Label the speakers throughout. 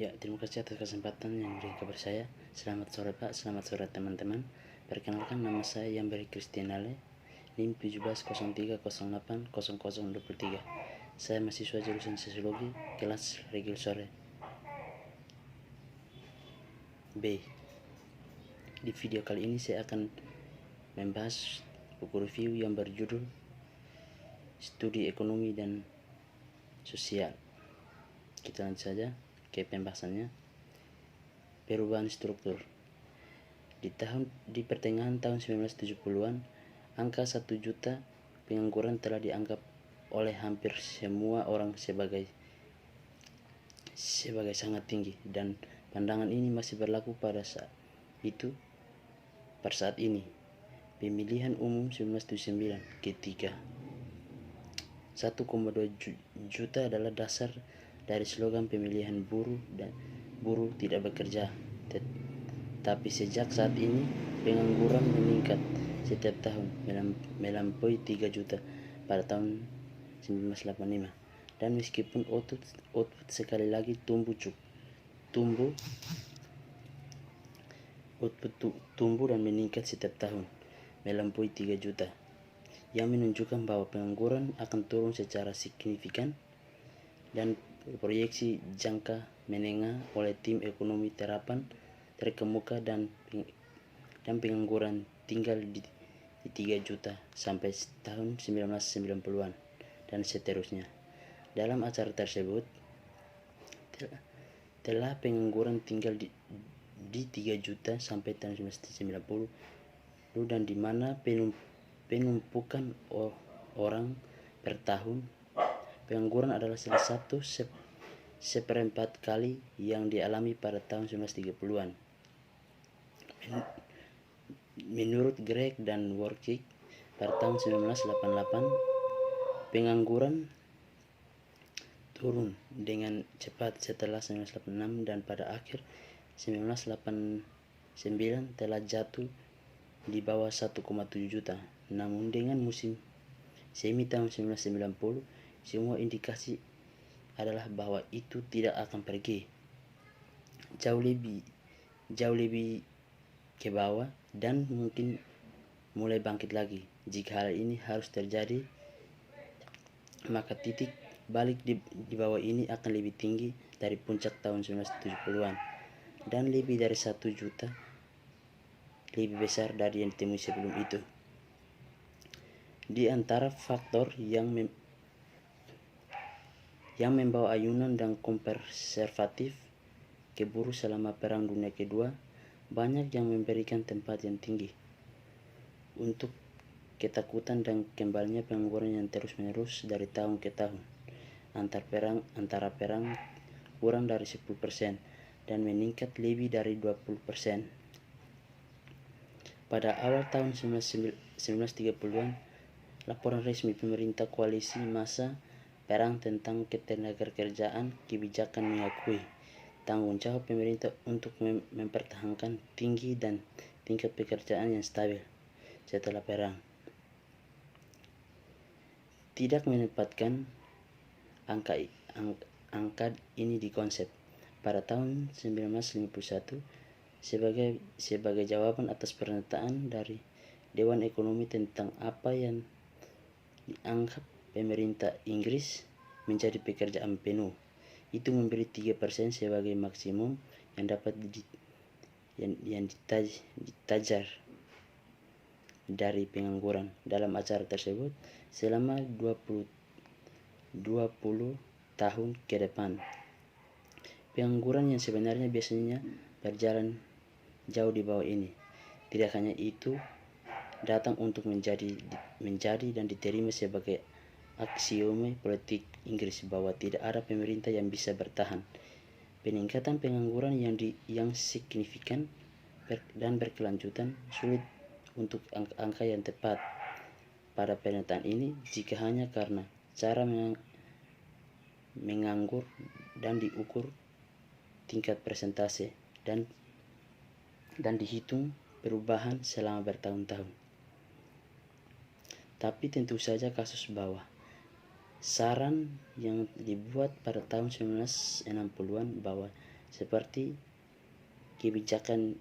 Speaker 1: Ya, terima kasih atas kesempatan yang diberikan kepada saya. Selamat sore Pak, selamat sore teman-teman. Perkenalkan, nama saya Yamberi Kristianale, NIM 1703080023. Saya mahasiswa jurusan Sosiologi, kelas Regil Sore B. Di video kali ini saya akan membahas buku review yang berjudul Studi Ekonomi dan Sosial. Kita lanjut saja ke pembahasannya. Perubahan struktur. Di pertengahan tahun 1970-an, angka 1 juta pengangguran telah dianggap oleh hampir semua orang sebagai sangat tinggi, dan pandangan ini masih berlaku pada saat ini. Pemilihan umum 1979 ketika 1,2 juta adalah dasar dari slogan pemilihan buruh tidak bekerja. Tapi sejak saat ini pengangguran meningkat setiap tahun melampaui 3 juta pada tahun 1985, dan meskipun output sekali lagi tumbuh dan meningkat setiap tahun melampaui 3 juta, yang menunjukkan bahwa pengangguran akan turun secara signifikan, dan proyeksi jangka menengah oleh tim ekonomi terkemuka dan pengangguran tinggal di 3 juta sampai tahun 1990-an dan seterusnya. Dalam acara tersebut telah pengangguran tinggal di 3 juta sampai tahun 1990, dan di mana penumpukan orang per tahun pengangguran adalah salah satu seperempat kali yang dialami pada tahun 1930-an. Menurut Greg dan Warwick, pada tahun 1988 pengangguran turun dengan cepat setelah 1986, dan pada akhir 1989 telah jatuh di bawah 1,7 juta. Namun dengan musim semi tahun 1990, semua indikasi adalah bahwa itu tidak akan pergi jauh lebih ke bawah, dan mungkin mulai bangkit lagi. Jika hal ini harus terjadi, maka titik balik di bawah ini akan lebih tinggi dari puncak tahun 1970-an, dan lebih dari 1 juta lebih besar dari yang ditemui sebelum itu. Di antara faktor yang membawa ayunan dan konservatif ke buruh selama Perang Dunia Kedua, banyak yang memberikan tempat yang tinggi untuk ketakutan dan kembalinya pengangguran yang terus-menerus dari tahun ke tahun. Antara perang kurang dari 10% dan meningkat lebih dari 20%. Pada awal tahun 1930-an, laporan resmi pemerintah koalisi masa perang tentang ketenagakerjaan kebijakan mengakui tanggung jawab pemerintah untuk mempertahankan tinggi dan tingkat pekerjaan yang stabil setelah perang. Tidak menempatkan angka ini di konsep pada tahun 1951 sebagai jawaban atas pernyataan dari Dewan Ekonomi tentang apa yang dianggap pemerintah Inggris menjadi pekerjaan penuh. Itu memberi 3% sebagai maksimum yang dapat ditajar dari pengangguran. Dalam acara tersebut, selama 20 tahun ke depan, pengangguran yang sebenarnya biasanya berjalan jauh di bawah ini. Tidak hanya itu, datang untuk menjadi dan diterima sebagai aksiome politik Inggris bahwa tidak ada pemerintah yang bisa bertahan. Peningkatan pengangguran yang signifikan dan berkelanjutan sulit untuk angka yang tepat pada pernyataan ini jika hanya karena cara menganggur dan diukur tingkat persentase dan dihitung perubahan selama bertahun-tahun. Tapi tentu saja kasus bawah saran yang dibuat pada tahun 1960-an bahwa seperti kebijakan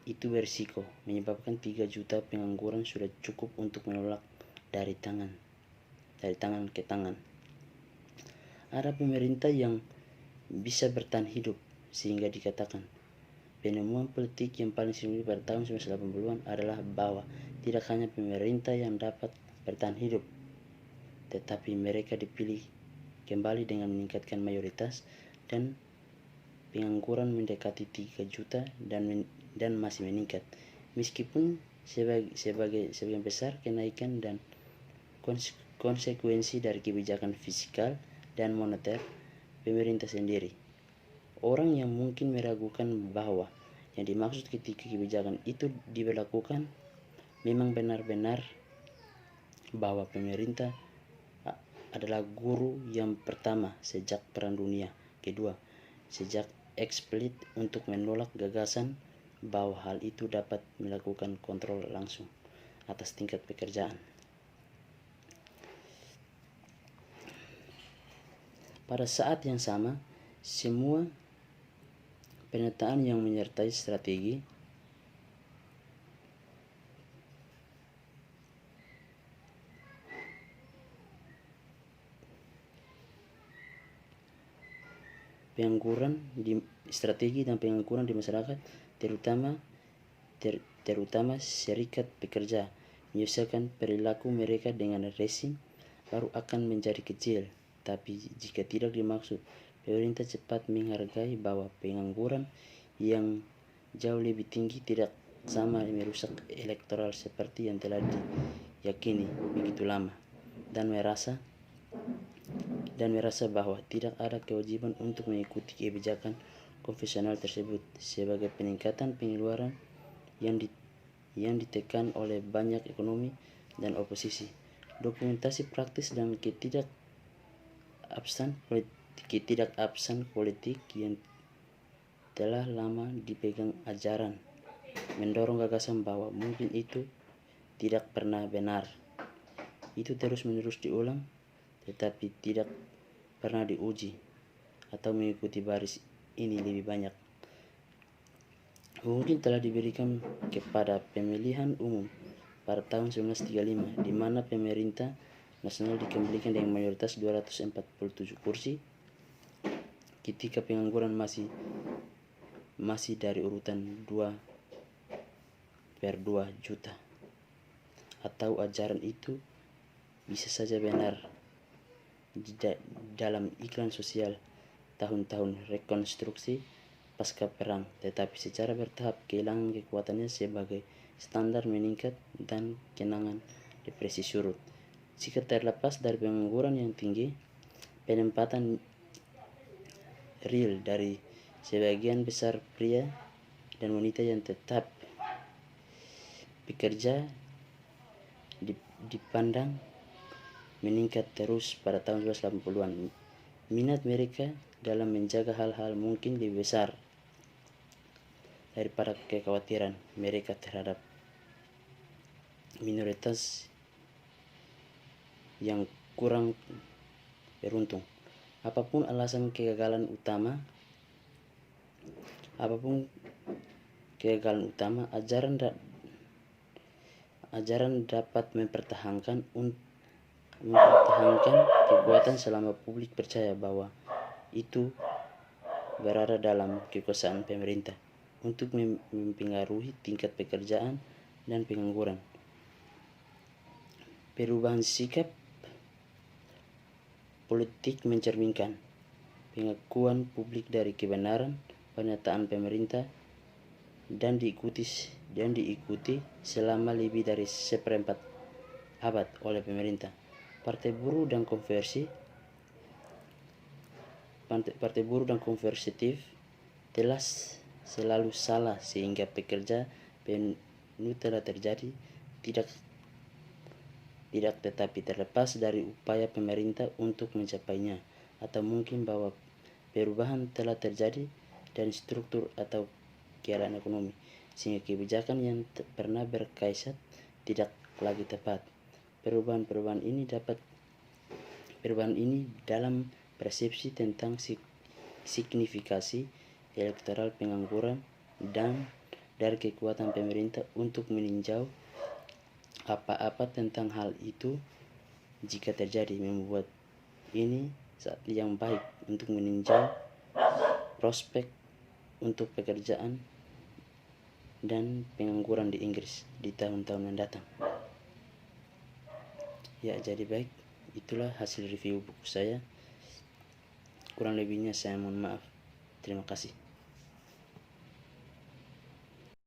Speaker 1: itu berisiko menyebabkan 3 juta pengangguran sudah cukup untuk menolak dari tangan ke tangan. Ada pemerintah yang bisa bertahan hidup sehingga dikatakan penemuan politik yang paling signifikan pada tahun 1980-an adalah bahwa tidak hanya pemerintah yang dapat bertahan hidup, tetapi mereka dipilih kembali dengan meningkatkan mayoritas dan pengangguran mendekati 3 juta dan masih meningkat. Meskipun sebagian besar kenaikan dan konsekuensi dari kebijakan fiskal dan moneter pemerintah sendiri. Orang yang mungkin meragukan bahwa yang dimaksud ketika kebijakan itu diberlakukan memang benar-benar bahwa pemerintah adalah guru yang pertama sejak Perang Dunia Kedua, sejak eksplisit untuk menolak gagasan bahwa hal itu dapat melakukan kontrol langsung atas tingkat pekerjaan. Pada saat yang sama, semua penataan yang menyertai strategi strategi dan pengangguran di masyarakat, terutama serikat pekerja, menyusahkan perilaku mereka dengan rezim baru akan menjadi kecil. Tapi jika tidak dimaksud, pemerintah cepat menghargai bahwa pengangguran yang jauh lebih tinggi tidak sama merusak elektoral seperti yang telah diyakini begitu lama, dan merasa bahwa tidak ada kewajiban untuk mengikuti kebijakan konvensional tersebut sebagai peningkatan pengeluaran yang ditekan oleh banyak ekonomi dan oposisi. Dokumentasi praktis dan ketidakabsen politik yang telah lama dipegang ajaran mendorong gagasan bahwa mungkin itu tidak pernah benar. Itu terus-menerus diulang, tetapi tidak pernah diuji atau mengikuti baris ini lebih banyak. Mungkin telah diberikan kepada pemilihan umum pada tahun 1935, di mana pemerintah nasional dikembalikan dengan mayoritas 247 kursi, ketika pengangguran masih dari urutan 2/2 juta. Atau ajaran itu bisa saja benar dalam iklan sosial tahun-tahun rekonstruksi pasca perang, tetapi secara bertahap kehilangan kekuatannya sebagai standar meningkat dan kenangan depresi surut. Jika terlepas dari pengangguran yang tinggi, penempatan real dari sebagian besar pria dan wanita yang tetap bekerja dipandang meningkat terus pada tahun 1980-an. Minat mereka dalam menjaga hal-hal mungkin lebih besar daripada kekhawatiran mereka terhadap minoritas yang kurang beruntung. Apapun alasan kegagalan utama, ajaran dapat mempertahankan kekuatan selama publik percaya bahwa itu berada dalam kekuasaan pemerintah untuk mempengaruhi tingkat pekerjaan dan pengangguran. Perubahan sikap politik mencerminkan pengakuan publik dari kebenaran pernyataan pemerintah dan diikuti selama lebih dari seperempat abad oleh pemerintah. Partai buruh dan konservatif telah selalu salah sehingga pekerja penuh telah terjadi tidak tetapi terlepas dari upaya pemerintah untuk mencapainya, atau mungkin bahwa perubahan telah terjadi dan struktur atau keadaan ekonomi sehingga kebijakan yang pernah berkaisat tidak lagi tepat. Perubahan ini dalam persepsi tentang signifikasi elektoral pengangguran dan dari kekuatan pemerintah untuk meninjau apa-apa tentang hal itu jika terjadi, membuat ini saat yang baik untuk meninjau prospek untuk pekerjaan dan pengangguran di Inggris di tahun-tahun mendatang. Ya, jadi baik, itulah hasil review buku saya. Kurang lebihnya saya mohon maaf. Terima kasih.